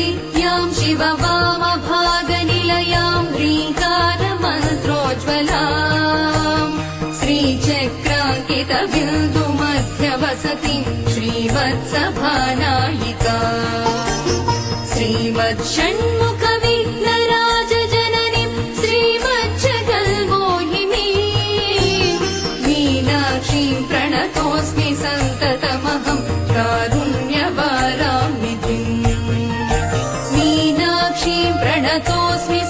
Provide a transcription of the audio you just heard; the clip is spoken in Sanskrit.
विद्यां शिववामभागनिलयां ह्रीङ्कारमन्त्रोज्ज्वलाम् श्रीचक्राङ्कितबिन्दुमध्यवसतिं श्रीवत्सभानायिका श्रीमच्छण्मुखविघ्नराजजननीं श्रीमज्जगन्मोहिनी मीनाक्षीं प्रणतोऽस्मि सन्ततमहं कारुण्यवारां निधिम् मीनाक्षीं प्रणतोऽस्मि